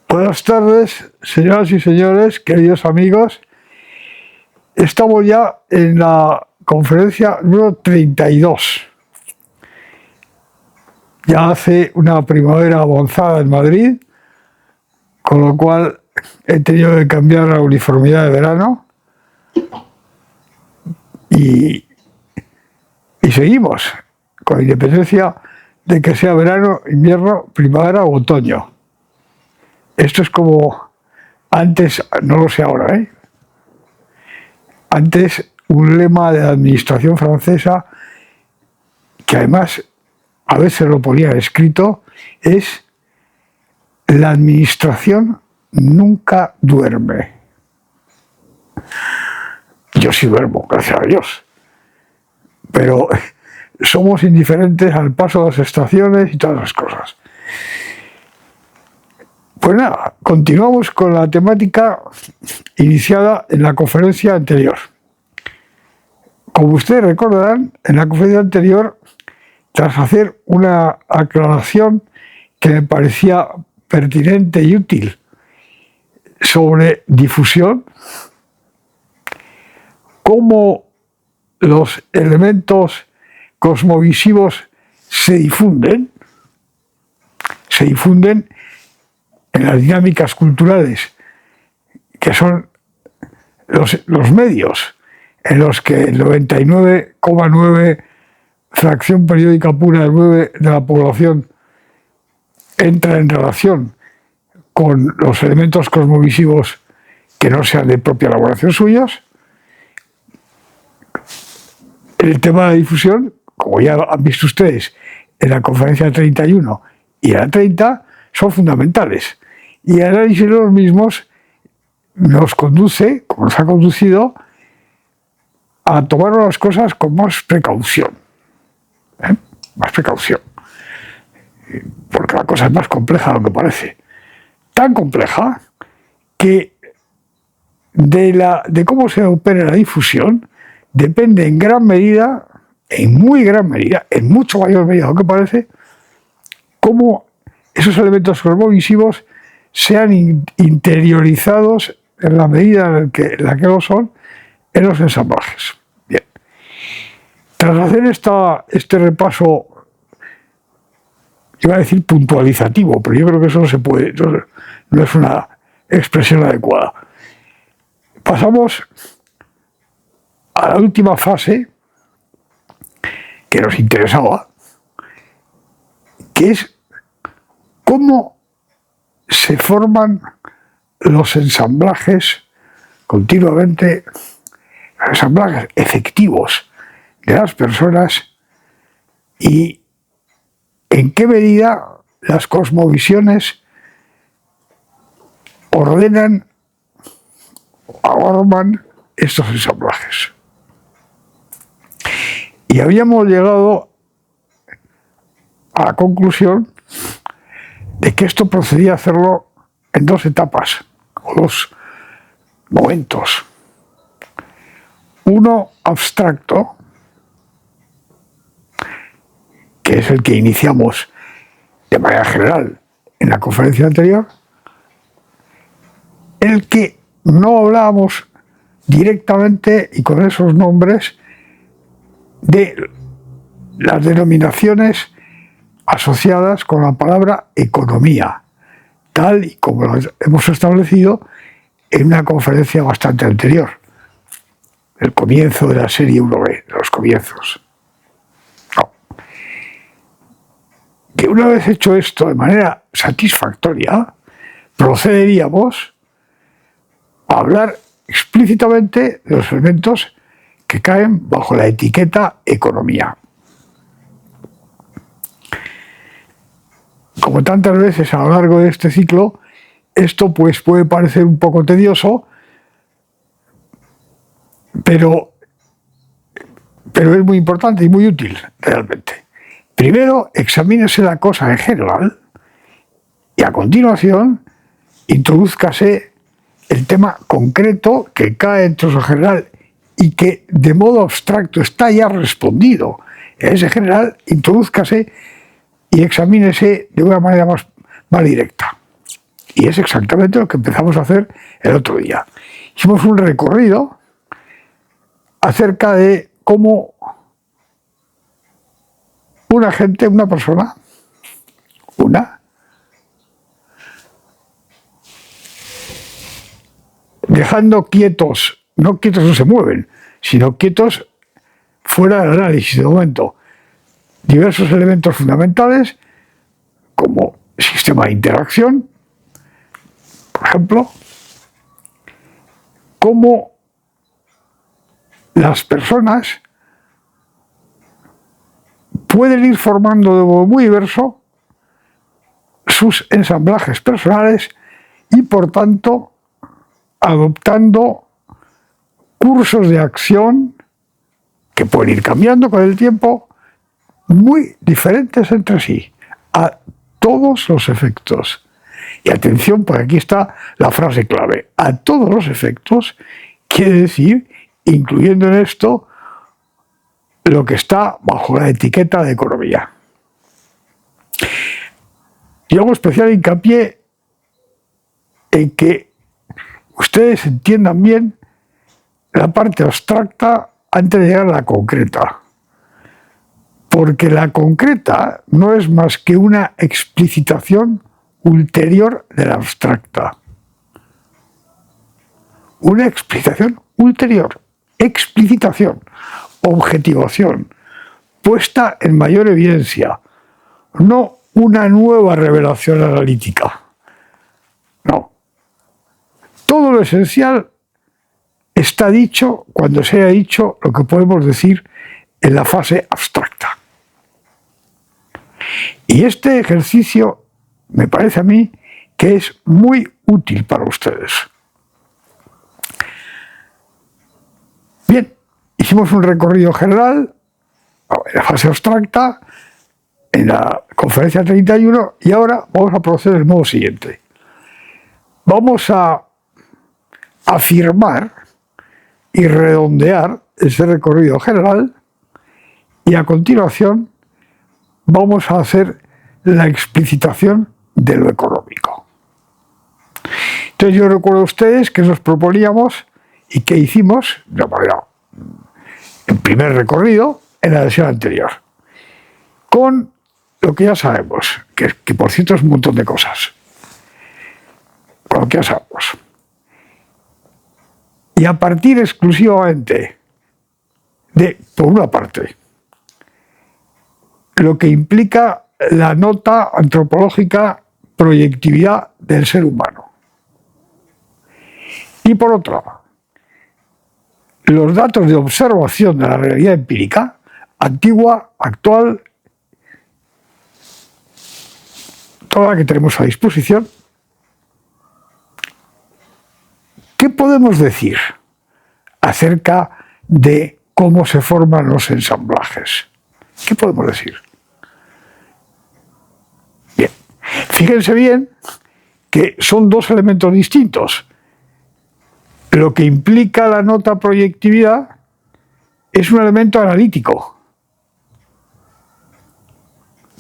Buenas tardes, señoras y señores, queridos amigos. Estamos ya en la conferencia número 32. Ya hace una primavera avanzada en Madrid, con lo cual he tenido que cambiar la uniformidad de verano y seguimos, con independencia de que sea verano, invierno, primavera o otoño. Esto es como antes, no lo sé ahora, antes un lema de la administración francesa, que además a veces lo ponía escrito, es: la administración nunca duerme. Yo sí duermo, gracias a Dios, pero somos indiferentes al paso de las estaciones y todas las cosas. Pues nada, continuamos con la temática iniciada en la conferencia anterior. Como ustedes recordarán, en la conferencia anterior, tras hacer una aclaración que me parecía pertinente y útil sobre difusión, cómo los elementos cosmovisivos se difunden en las dinámicas culturales, que son los medios en los que el 99,9 fracción periódica pura del 9 de la población entra en relación con los elementos cosmovisivos que no sean de propia elaboración suyos. El tema de la difusión, como ya han visto ustedes en la conferencia 31 y en la 30, son fundamentales. Y el análisis de los mismos nos conduce, como nos ha conducido, a tomar las cosas con más precaución. Más precaución. Porque la cosa es más compleja de lo que parece. Tan compleja que de cómo se opera la difusión depende en gran medida, en muy gran medida, en mucho mayor medida de lo que parece, cómo esos elementos cosmovisivos sean interiorizados en la medida en la que lo son en los ensamblajes. Bien. Tras hacer este repaso, iba a decir puntualizativo, pero yo creo que eso no se puede, no es una expresión adecuada. Pasamos a la última fase que nos interesaba, que es cómo se forman los ensamblajes continuamente, los ensamblajes efectivos de las personas, y en qué medida las cosmovisiones ordenan o arman estos ensamblajes. Y habíamos llegado a la conclusión de que esto procedía a hacerlo en dos etapas, o dos momentos. Uno abstracto, que es el que iniciamos de manera general en la conferencia anterior, en el que no hablábamos directamente y con esos nombres de las denominaciones asociadas con la palabra economía, tal y como lo hemos establecido en una conferencia bastante anterior, el comienzo de la serie 1B, de los comienzos. No. Que una vez hecho esto de manera satisfactoria, procederíamos a hablar explícitamente de los elementos que caen bajo la etiqueta economía. como tantas veces a lo largo de este ciclo, esto pues puede parecer un poco tedioso, pero es muy importante y muy útil realmente. Primero, examínese la cosa en general y a continuación introdúzcase el tema concreto que cae en su general y que de modo abstracto está ya respondido. En ese general, introdúzcase y examínese de una manera más directa. Y es exactamente lo que empezamos a hacer el otro día. Hicimos un recorrido acerca de cómo una persona, dejando quietos, no quietos no se mueven, sino quietos fuera del análisis de momento, diversos elementos fundamentales como sistema de interacción, por ejemplo, cómo las personas pueden ir formando de modo muy diverso sus ensamblajes personales y por tanto adoptando cursos de acción que pueden ir cambiando con el tiempo, muy diferentes entre sí, a todos los efectos. Y atención, porque aquí está la frase clave, a todos los efectos, quiere decir, incluyendo en esto, lo que está bajo la etiqueta de economía. Y hago especial hincapié en que ustedes entiendan bien la parte abstracta antes de llegar a la concreta. Porque la concreta no es más que una explicitación ulterior de la abstracta. Una explicación ulterior, explicitación, objetivación, puesta en mayor evidencia, no una nueva revelación analítica. No. Todo lo esencial está dicho cuando se haya dicho lo que podemos decir en la fase abstracta. Y este ejercicio me parece a mí que es muy útil para ustedes. Bien, hicimos un recorrido general en la fase abstracta, en la conferencia 31, y ahora vamos a proceder del modo siguiente. Vamos a afirmar y redondear ese recorrido general y a continuación vamos a hacer la explicitación de lo económico. Entonces yo recuerdo a ustedes que nos proponíamos y que hicimos de manera en primer recorrido en la lección anterior, con lo que ya sabemos, que por cierto es un montón de cosas, con lo que ya sabemos. Y a partir exclusivamente de, por una parte, lo que implica la nota antropológica proyectividad del ser humano. Y por otra, los datos de observación de la realidad empírica, antigua, actual, toda la que tenemos a disposición. ¿Qué podemos decir acerca de cómo se forman los ensamblajes? ¿Qué podemos decir? Bien, fíjense bien que son dos elementos distintos. Lo que implica la nota proyectividad es un elemento analítico,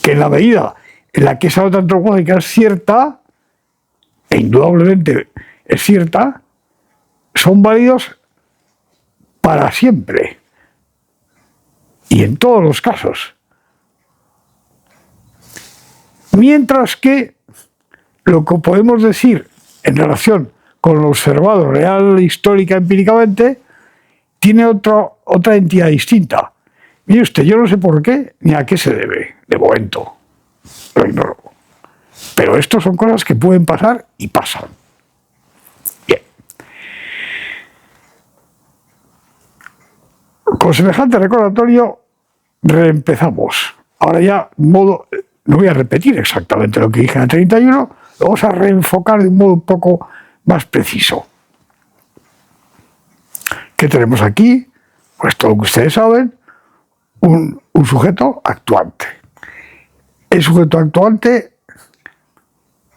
que en la medida en la que esa nota antropológica es cierta, e indudablemente es cierta, son válidos para siempre y en todos los casos. Mientras que lo que podemos decir en relación con lo observado real, histórica, empíricamente, tiene otra entidad distinta. Mire usted, yo no sé por qué ni a qué se debe, de momento, lo ignoro. Pero esto son cosas que pueden pasar y pasan. Bien. Con semejante recordatorio, reempezamos. Ahora ya, modo no voy a repetir exactamente lo que dije en el 31, lo vamos a reenfocar de un modo un poco más preciso. ¿Qué tenemos aquí? Pues todo lo que ustedes saben, un sujeto actuante. El sujeto actuante,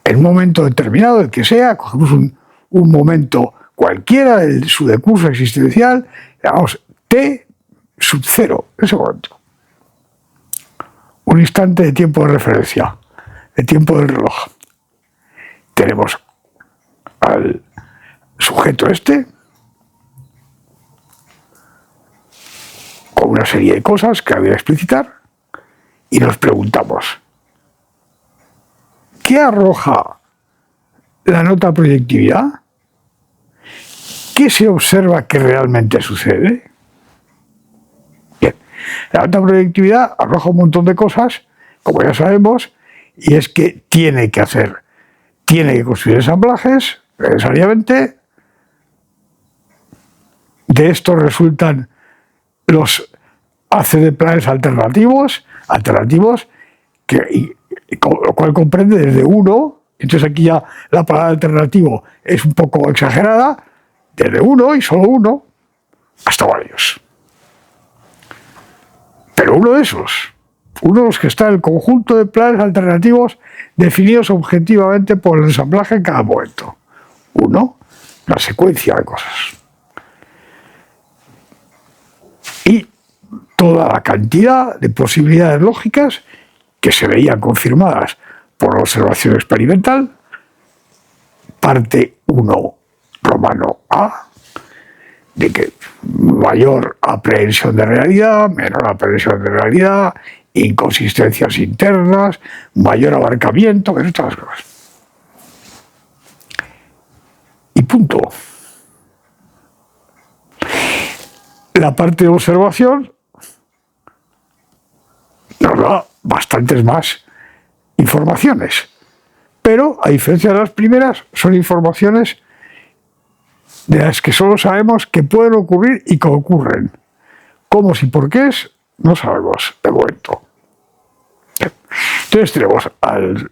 en un momento determinado, el que sea, cogemos un momento cualquiera de su decurso existencial, llamamos T sub 0, ese momento. Un instante de tiempo de referencia, de tiempo del reloj. Tenemos al sujeto este, con una serie de cosas que voy a explicitar, y nos preguntamos, ¿qué arroja la nota proyectividad? ¿Qué se observa que realmente sucede? Bien, la nota proyectividad arroja un montón de cosas, como ya sabemos, y es que tiene que construir ensamblajes, necesariamente. De esto resultan los ACD planes alternativos, lo cual comprende desde 1, entonces aquí ya la palabra alternativo es un poco exagerada, desde 1 y solo 1, hasta varios. Pero uno de los que está en el conjunto de planes alternativos definidos objetivamente por el ensamblaje en cada momento. Una secuencia de cosas. Y toda la cantidad de posibilidades lógicas que se veían confirmadas por la observación experimental, parte 1 romano A, de que mayor aprehensión de realidad, menor aprehensión de realidad, inconsistencias internas, mayor abarcamiento, que todas las cosas. Y punto. La parte de observación nos da bastantes más informaciones, pero a diferencia de las primeras, son informaciones de las que solo sabemos que pueden ocurrir y que ocurren. ¿Cómo y por qué es? No sabemos de momento. Entonces tenemos al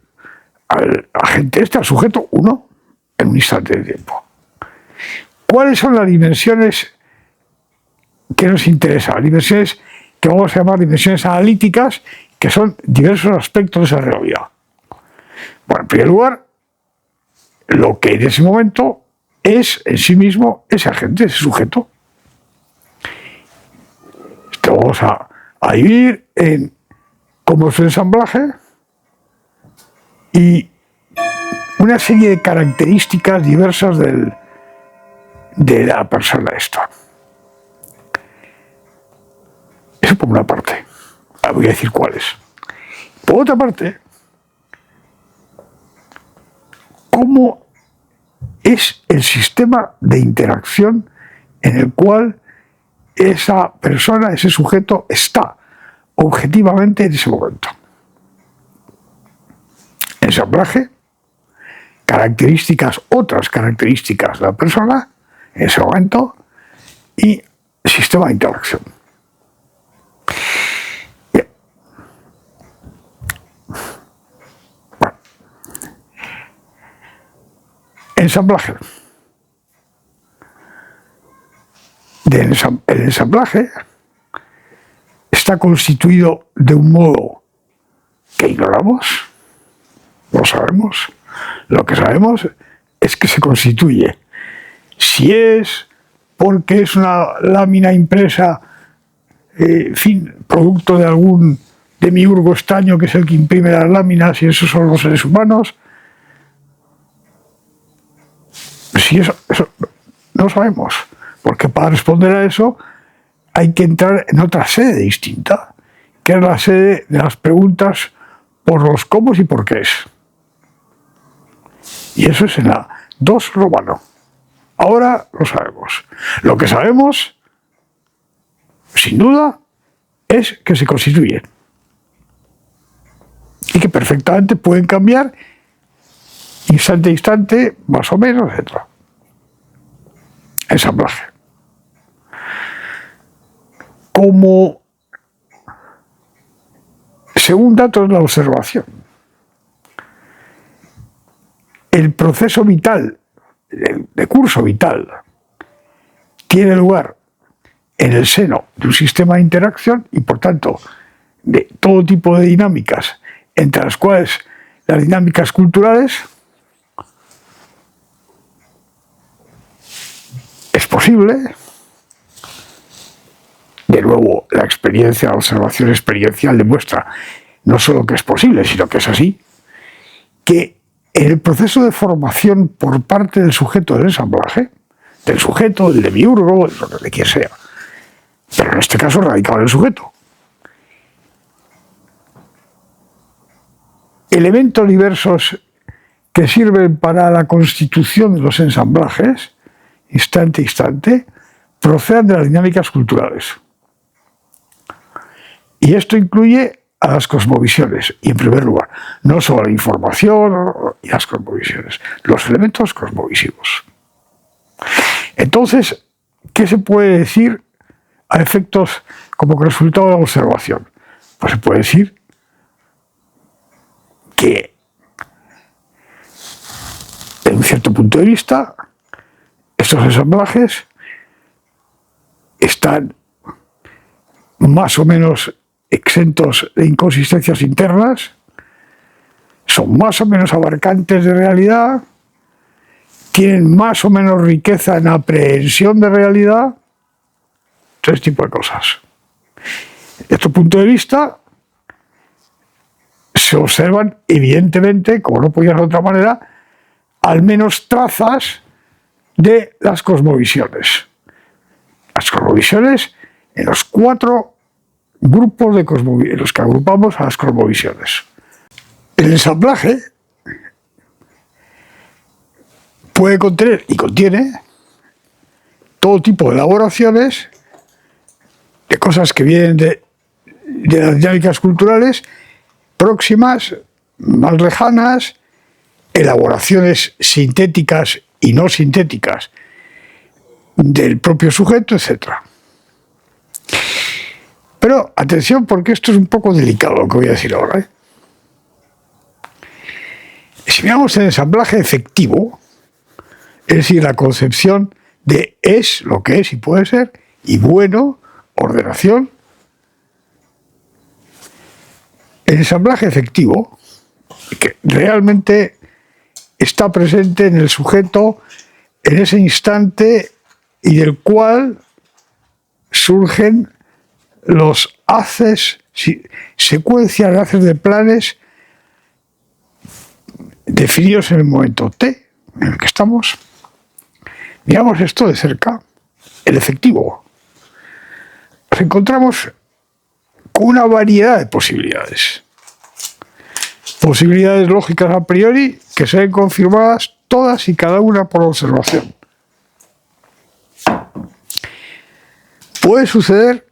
agente al sujeto 1, en un instante de tiempo. ¿Cuáles son las dimensiones que nos interesan? Las dimensiones que vamos a llamar dimensiones analíticas, que son diversos aspectos de esa realidad. Bueno, en primer lugar, lo que en ese momento es en sí mismo ese agente, ese sujeto. Esto vamos a dividir en cómo es el ensamblaje y una serie de características diversas de la persona esta. Eso por una parte. Ahora voy a decir cuáles. Por otra parte, cómo es el sistema de interacción en el cual esa persona, ese sujeto, está objetivamente en ese momento. Ensamblaje, otras características de la persona en ese momento y sistema de interacción. Bien. Bueno. Ensamblaje. El ensamblaje está constituido de un modo que ignoramos, no sabemos. Lo que sabemos es que se constituye. Si es porque es una lámina impresa, producto de algún demiurgo extraño que es el que imprime las láminas y esos son los seres humanos, si eso no sabemos, porque para responder a eso hay que entrar en otra sede distinta, que es la sede de las preguntas por los cómo y por qué es. Y eso es en la 2 romano. Ahora lo sabemos. Lo que sabemos, sin duda, es que se constituyen. Y que perfectamente pueden cambiar instante a instante, más o menos, etc. Ensamblaje. Como Según datos de la observación, el proceso vital, de curso vital, tiene lugar en el seno de un sistema de interacción y, por tanto, de todo tipo de dinámicas, entre las cuales las dinámicas culturales. Es posible, de nuevo, la experiencia, la observación experiencial demuestra no solo que es posible, sino que es así, que en el proceso de formación por parte del sujeto del ensamblaje, del sujeto, del demiurgo, de quien sea, pero en este caso radicado en el sujeto, elementos diversos que sirven para la constitución de los ensamblajes, instante a instante, proceden de las dinámicas culturales. Y esto incluye a las cosmovisiones, y en primer lugar, no solo la información y las cosmovisiones, los elementos cosmovisivos. Entonces, ¿qué se puede decir a efectos como resultado de la observación? Pues se puede decir que, en un cierto punto de vista, estos ensamblajes están más o menos exentos de inconsistencias internas, son más o menos abarcantes de realidad, tienen más o menos riqueza en aprehensión de realidad, todo este tipo de cosas. Desde este punto de vista, se observan, evidentemente, como no podía ser de otra manera, al menos trazas de las cosmovisiones. Las cosmovisiones en los 4 grupos de en los que agrupamos a las cosmovisiones. El ensamblaje puede contener y contiene todo tipo de elaboraciones de cosas que vienen de las dinámicas culturales próximas, más lejanas, elaboraciones sintéticas y no sintéticas del propio sujeto, etc. Pero atención, porque esto es un poco delicado lo que voy a decir ahora. Si miramos el ensamblaje efectivo, es decir, la concepción de es lo que es y puede ser, y bueno, ordenación, el ensamblaje efectivo, que realmente está presente en el sujeto en ese instante y del cual surgen los haces, secuencias de haces de planes definidos en el momento T en el que estamos. Miramos esto de cerca, el efectivo. Nos encontramos con una variedad de posibilidades. Posibilidades lógicas a priori que se ven confirmadas todas y cada una por observación. Puede suceder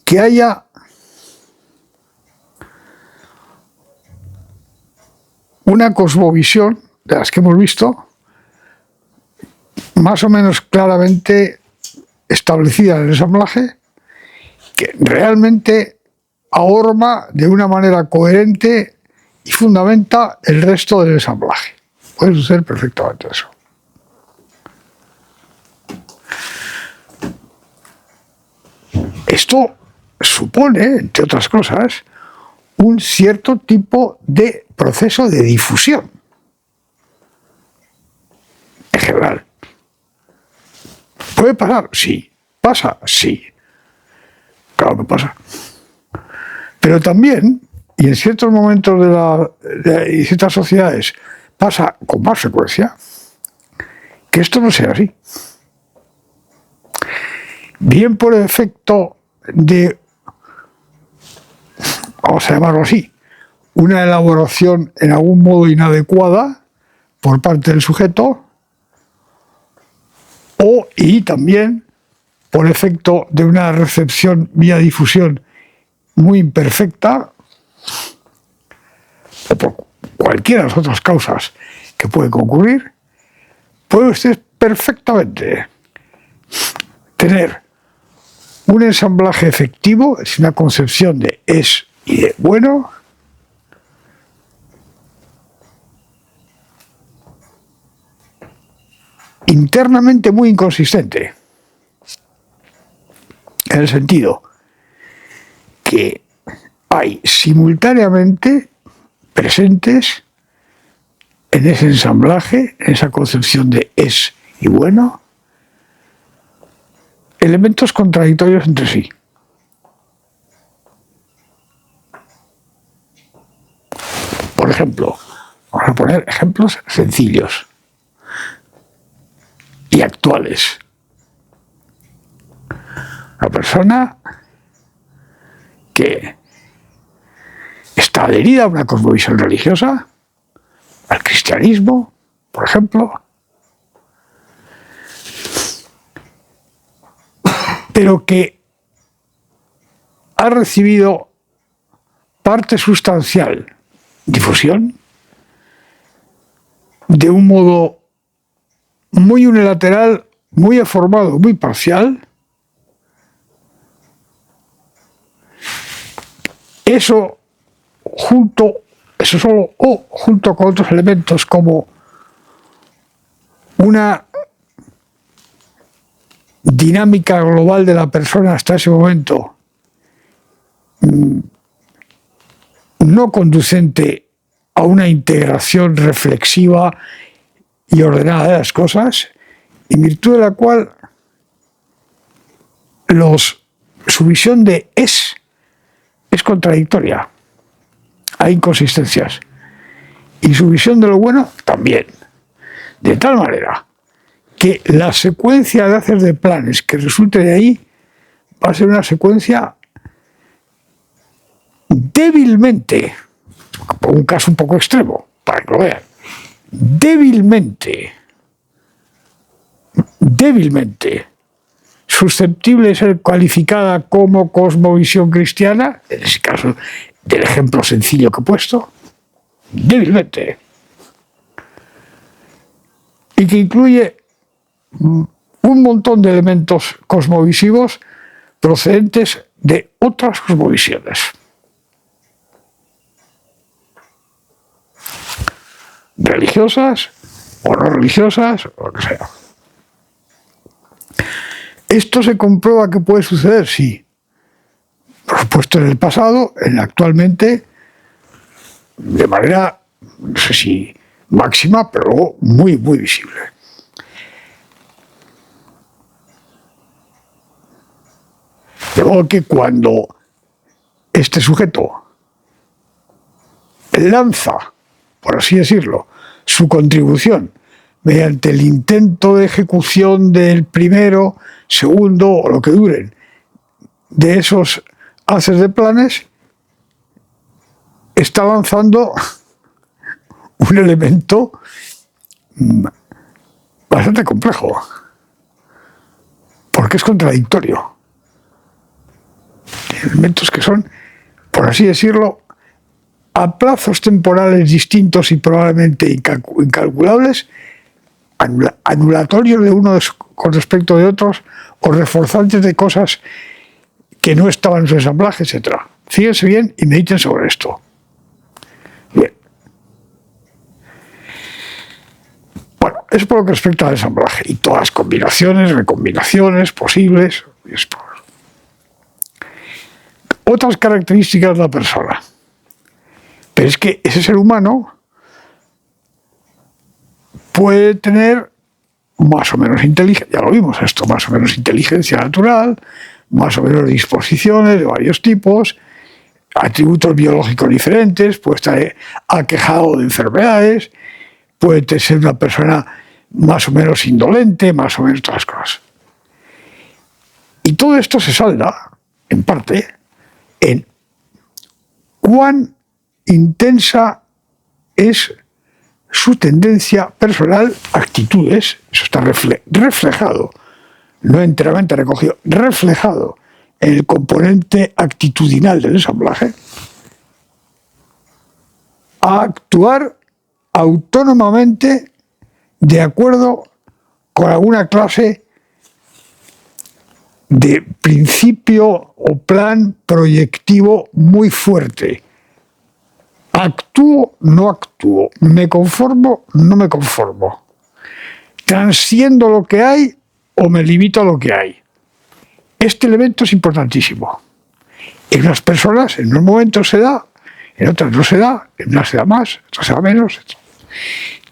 que haya una cosmovisión de las que hemos visto más o menos claramente establecida en el ensamblaje, que realmente ahorma de una manera coherente y fundamenta el resto del ensamblaje. Puede suceder perfectamente eso. Esto supone, entre otras cosas, un cierto tipo de proceso de difusión. En general. ¿Puede pasar? Sí. ¿Pasa? Sí. Claro que pasa. Pero también, y en ciertos momentos de ciertas sociedades pasa con más frecuencia, que esto no sea así. Bien por efecto de, vamos a llamarlo así, una elaboración en algún modo inadecuada por parte del sujeto, y también por efecto de una recepción vía difusión muy imperfecta, o por cualquiera de las otras causas que pueden concurrir, puede usted perfectamente tener un ensamblaje efectivo, es una concepción de es y de bueno, internamente muy inconsistente, en el sentido que hay simultáneamente presentes en ese ensamblaje, en esa concepción de es y bueno, elementos contradictorios entre sí. Por ejemplo, vamos a poner ejemplos sencillos y actuales. Una persona que está adherida a una cosmovisión religiosa, al cristianismo, por ejemplo, pero que ha recibido parte sustancial difusión de un modo muy unilateral, muy informado, muy parcial. Eso solo o junto con otros elementos como una dinámica global de la persona hasta ese momento no conducente a una integración reflexiva y ordenada de las cosas, en virtud de la cual su visión de es contradictoria, hay inconsistencias, y su visión de lo bueno también, de tal manera que la secuencia de hacer de planes que resulte de ahí va a ser una secuencia débilmente, por un caso un poco extremo, para que lo vean, débilmente susceptible de ser calificada como cosmovisión cristiana, en ese caso del ejemplo sencillo que he puesto, débilmente, y que incluye un montón de elementos cosmovisivos procedentes de otras cosmovisiones. Religiosas o no religiosas, o lo que sea. ¿Esto se comprueba que puede suceder? Sí. Por supuesto en el pasado, actualmente, de manera, no sé si máxima, pero muy, muy visible. De modo que cuando este sujeto lanza, por así decirlo, su contribución mediante el intento de ejecución del primero, segundo o lo que duren de esos haces de planes, está lanzando un elemento bastante complejo, porque es contradictorio. Elementos que son, por así decirlo, a plazos temporales distintos y probablemente incalculables, anulatorios de uno con respecto de otros o reforzantes de cosas que no estaban en su ensamblaje, etc. Fíjense bien y mediten sobre esto. Bien. Bueno, eso por lo que respecta al ensamblaje y todas las combinaciones, recombinaciones posibles. Otras características de la persona. Pero es que ese ser humano puede tener más o menos inteligencia, ya lo vimos esto, más o menos inteligencia natural, más o menos disposiciones de varios tipos, atributos biológicos diferentes, puede estar aquejado de enfermedades, puede ser una persona más o menos indolente, más o menos todas las cosas. Y todo esto se salda, en parte, en cuán intensa es su tendencia personal, actitudes, eso está reflejado, no enteramente recogido, reflejado en el componente actitudinal del ensamblaje, a actuar autónomamente de acuerdo con alguna clase de principio o plan proyectivo muy fuerte. Actúo, no actúo. Me conformo, no me conformo. Transciendo lo que hay o me limito a lo que hay. Este elemento es importantísimo. En unas personas, en unos momentos se da, en otras no se da, en unas se da más, en otras se da menos.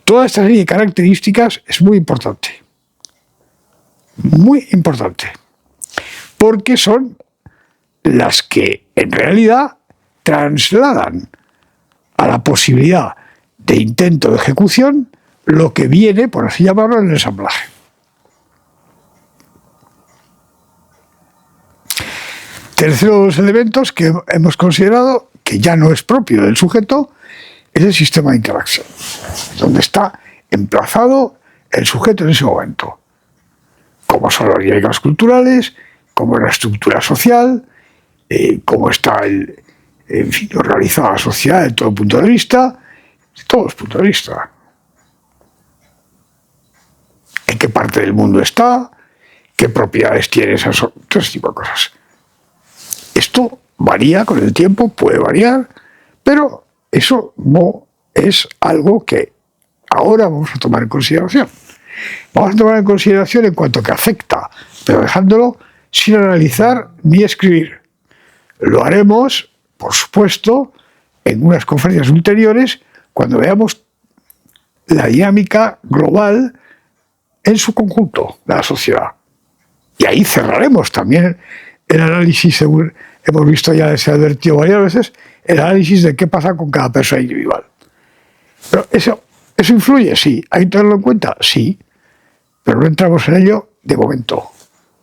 Toda esta serie de características es muy importante. Muy importante. Porque son las que en realidad trasladan a la posibilidad de intento de ejecución lo que viene, por así llamarlo, en el ensamblaje. Tercero de los elementos que hemos considerado, que ya no es propio del sujeto, es el sistema de interacción, donde está emplazado el sujeto en ese momento, como son las dinámicas culturales, como es la estructura social, cómo está organizada la sociedad desde todo punto de vista, de todos los puntos de vista. En qué parte del mundo está, qué propiedades tiene, todo ese tipo de cosas. Esto varía con el tiempo, puede variar, pero eso no es algo que ahora vamos a tomar en consideración. Vamos a tomar en consideración en cuanto que afecta, pero dejándolo sin analizar ni escribir. Lo haremos, por supuesto, en unas conferencias ulteriores, cuando veamos la dinámica global en su conjunto de la sociedad. Y ahí cerraremos también el análisis, hemos visto ya, se ha advertido varias veces, el análisis de qué pasa con cada persona individual. Pero ¿eso influye? Sí. ¿Hay que tenerlo en cuenta? Sí. Pero no entramos en ello de momento.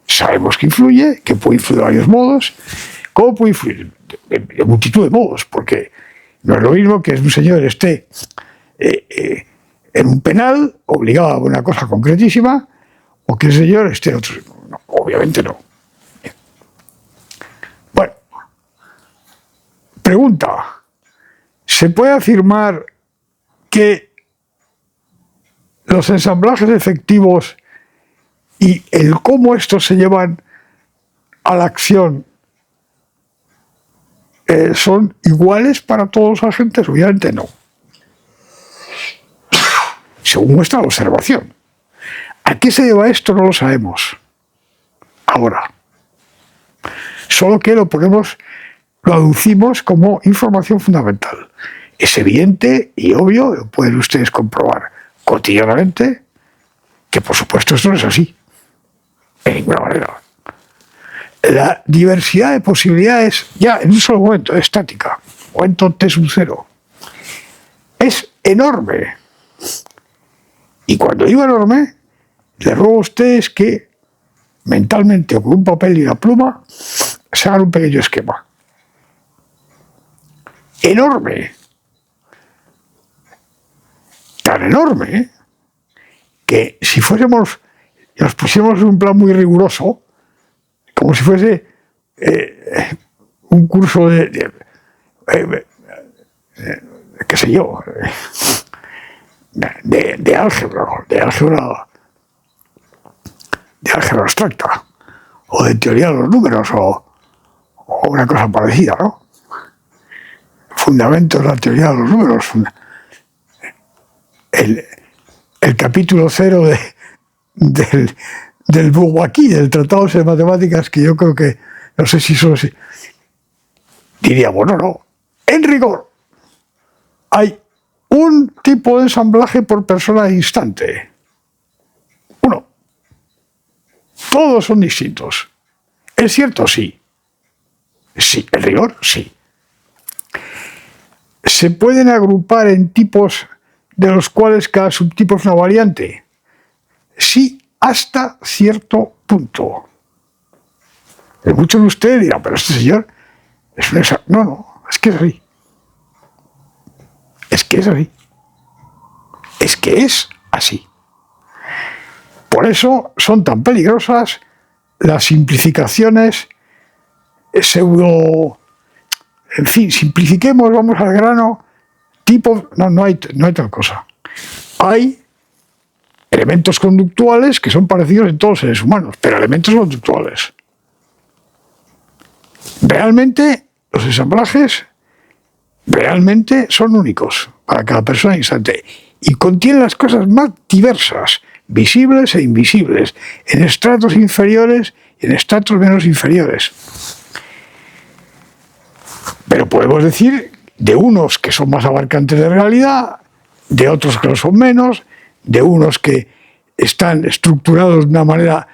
Sabemos que influye, que puede influir de varios modos. ¿Cómo puede influir? De multitud de modos, porque no es lo mismo que un señor esté en un penal, obligado a una cosa concretísima, o que el señor esté en otro. No, obviamente no. Bueno, pregunta. ¿Se puede afirmar que los ensamblajes efectivos y el cómo estos se llevan a la acción son iguales para todos los agentes? Obviamente no. Según nuestra observación. ¿A qué se deba esto? No lo sabemos. Ahora. Solo que lo aducimos como información fundamental. Es evidente y obvio, lo pueden ustedes comprobar cotidianamente, que por supuesto esto no es así. De ninguna manera. La diversidad de posibilidades, ya en un solo momento, estática, momento T sub 0, es enorme. Y cuando digo enorme, le ruego a ustedes que mentalmente o con un papel y una pluma se hagan un pequeño esquema. Enorme. Tan enorme que si nos pusiéramos en un plan muy riguroso, como si fuese un curso qué sé yo, de álgebra abstracta, o de teoría de los números, o una cosa parecida, ¿no? Fundamentos de la teoría de los números. El capítulo 0 del Bourbaki, del Tratado de Matemáticas, que yo creo que, no sé si solo si diríamos, no. En rigor, hay un tipo de ensamblaje por persona de instante. Uno. Todos son distintos. ¿Es cierto? Sí. Sí, en rigor, sí. ¿Se pueden agrupar en tipos de los cuales cada subtipo es una variante? Sí, hasta cierto punto. Muchos de ustedes dirán, pero este señor es un exagerado. No, es que es así. Es que es así. Es que es así. Por eso son tan peligrosas las simplificaciones pseudo. En fin, simplifiquemos, vamos al grano. No hay tal cosa. Hay elementos conductuales que son parecidos en todos los seres humanos, pero elementos conductuales. Realmente los ensamblajes realmente son únicos para cada persona e instante y contienen las cosas más diversas, visibles e invisibles, en estratos inferiores y en estratos menos inferiores. Pero podemos decir de unos que son más abarcantes de realidad, de otros que lo son menos, de unos que están estructurados de una manera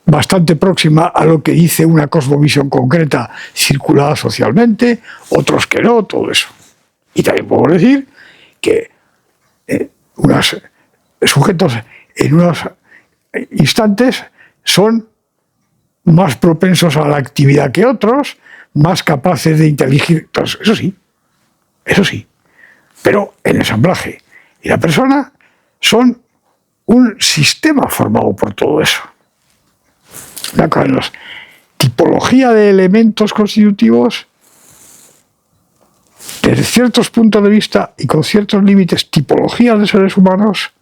bastante próxima a lo que dice una cosmovisión concreta circulada socialmente, otros que no, todo eso. Y también podemos decir que unos sujetos en unos instantes son más propensos a la actividad que otros, más capaces de inteligir. Entonces, eso sí. Pero el ensamblaje y la persona son un sistema formado por todo eso. La tipología de elementos constitutivos, desde ciertos puntos de vista y con ciertos límites, tipologías de seres humanos,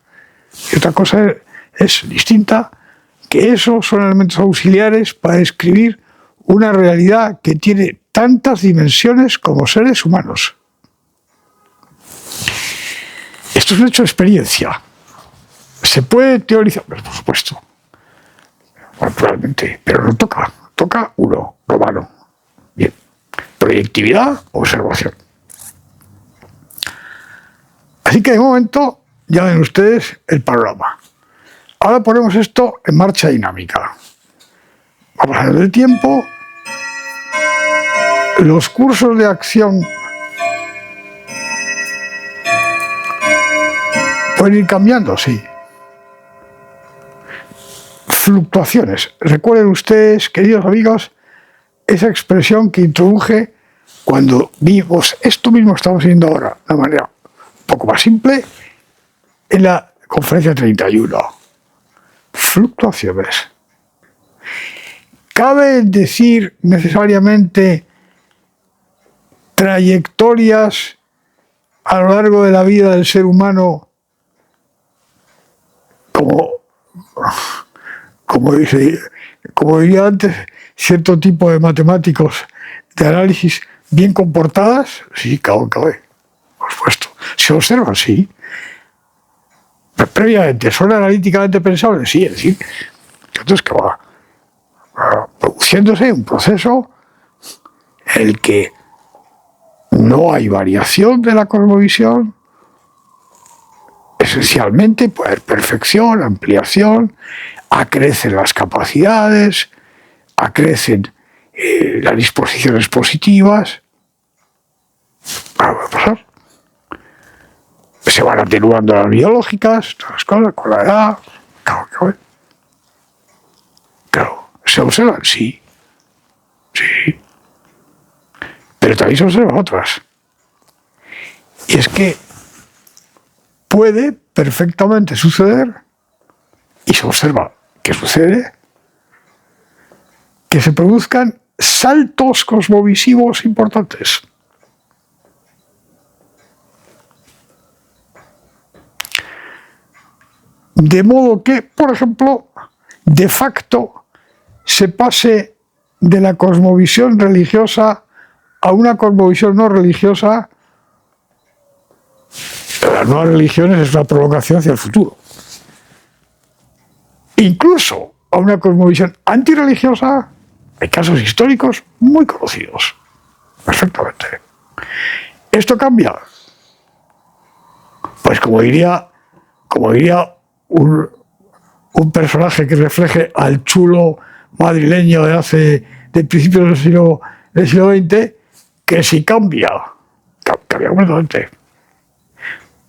y otra cosa es distinta, que esos son elementos auxiliares para describir una realidad que tiene tantas dimensiones como seres humanos. Esto es un hecho de experiencia. Se puede teorizar, por supuesto, naturalmente, pero no toca uno, romano. Bien, proyectividad, observación. Así que de momento ya ven ustedes el panorama. Ahora ponemos esto en marcha dinámica. Va pasando el tiempo, los cursos de acción pueden ir cambiando, sí. Fluctuaciones. Recuerden ustedes, queridos amigos, esa expresión que introduje cuando vimos esto mismo que estamos viendo ahora, de una manera un poco más simple, en la conferencia 31. Fluctuaciones. ¿Cabe decir necesariamente trayectorias a lo largo de la vida del ser humano como diría antes, cierto tipo de matemáticos de análisis bien comportadas? Sí, cabe, por supuesto. ¿Se observan? Sí. Pero previamente, ¿son analíticamente pensables? Sí, es decir, entonces que va produciéndose un proceso en el que no hay variación de la cosmovisión, esencialmente puede haber perfección, ampliación, acrecen las capacidades, acrecen las disposiciones positivas. Va a pasar. Se van atenuando las biológicas, todas las cosas, con la edad. Claro, ¿se observan? Sí. Pero también se observan otras. Y es que puede perfectamente suceder, y se observa que sucede, que se produzcan saltos cosmovisivos importantes. De modo que, por ejemplo, de facto se pase de la cosmovisión religiosa a una cosmovisión no religiosa. Las nuevas religiones es una provocación hacia el futuro. Incluso a una cosmovisión antirreligiosa, hay casos históricos muy conocidos. Perfectamente. ¿Esto cambia? Pues como diría un personaje que refleje al chulo madrileño de principios del siglo XX, que si cambia completamente.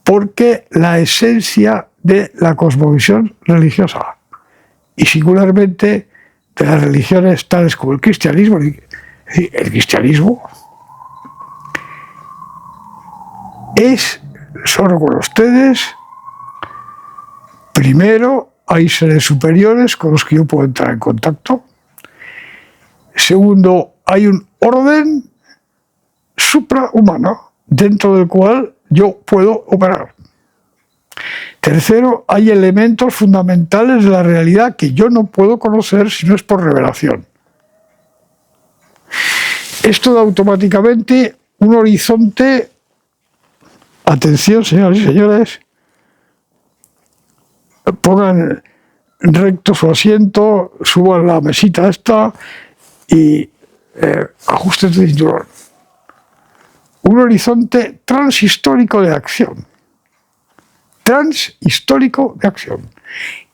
Porque la esencia de la cosmovisión religiosa, y singularmente de las religiones tales como el cristianismo son con ustedes, primero, hay seres superiores con los que yo puedo entrar en contacto. Segundo, hay un orden suprahumano dentro del cual yo puedo operar. Tercero, hay elementos fundamentales de la realidad que yo no puedo conocer si no es por revelación. Esto da automáticamente un horizonte. Atención, señoras y señores, pongan recto su asiento, suban la mesita esta y ajusten el cinturón. Un horizonte transhistórico de acción. Transhistórico de acción.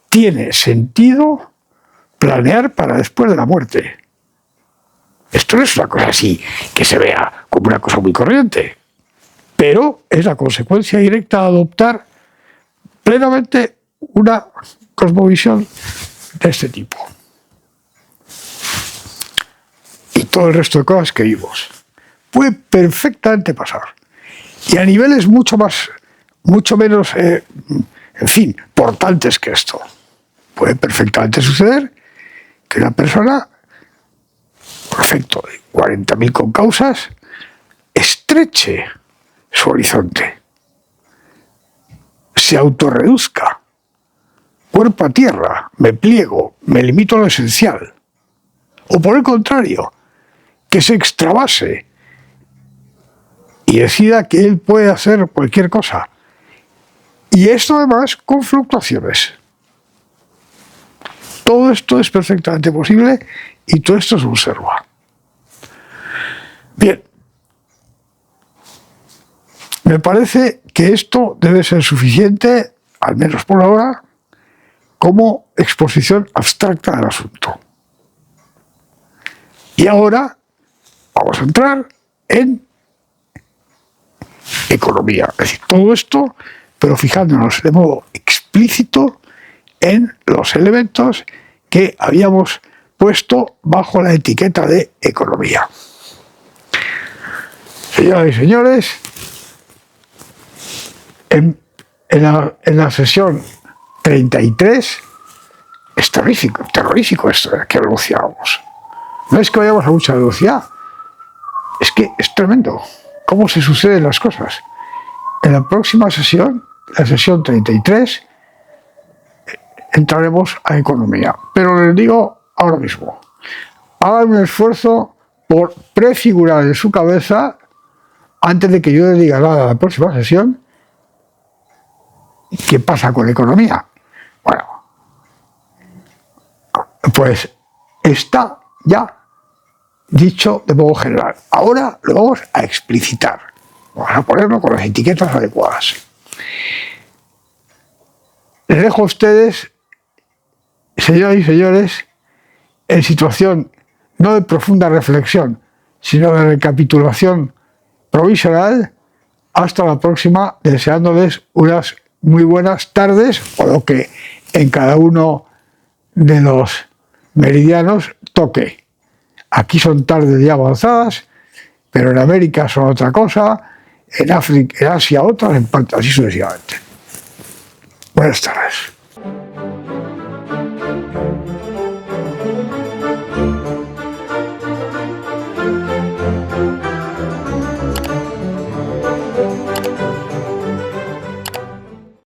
Tiene sentido planear para después de la muerte. Esto no es una cosa así que se vea como una cosa muy corriente, pero es la consecuencia directa de adoptar plenamente una cosmovisión de este tipo. Y todo el resto de cosas que vimos puede perfectamente pasar. Y a niveles mucho menos, en fin, portantes que esto. Puede perfectamente suceder que una persona, por efecto de 40.000 concausas, estreche su horizonte, se autorreduzca, cuerpo a tierra, me pliego, me limito a lo esencial. O por el contrario, que se extravase y decida que él puede hacer cualquier cosa. Y esto además con fluctuaciones. Todo esto es perfectamente posible y todo esto se observa. Bien, me parece que esto debe ser suficiente, al menos por ahora, como exposición abstracta del asunto. Y ahora vamos a entrar en economía. Es decir, todo esto, pero fijándonos de modo explícito en los elementos que habíamos puesto bajo la etiqueta de economía. Señoras y señores, en la sesión 33 es terrorífico esto de que velocidad vamos. No es que vayamos a mucha velocidad, es que es tremendo cómo se suceden las cosas. En la próxima sesión, la sesión 33, entraremos a economía. Pero les digo ahora mismo, hagan un esfuerzo por prefigurar en su cabeza, antes de que yo les diga nada a la próxima sesión, ¿qué pasa con economía? Bueno, pues está ya dicho de modo general. Ahora lo vamos a explicitar. Vamos a ponerlo con las etiquetas adecuadas. Les dejo a ustedes, señoras y señores, en situación no de profunda reflexión, sino de recapitulación provisional. Hasta la próxima, deseándoles unas muy buenas tardes, o lo que en cada uno de los meridianos toque. Aquí son tardes ya avanzadas, pero en América son otra cosa, en África, en Asia otra, en parte así sucesivamente. Buenas tardes.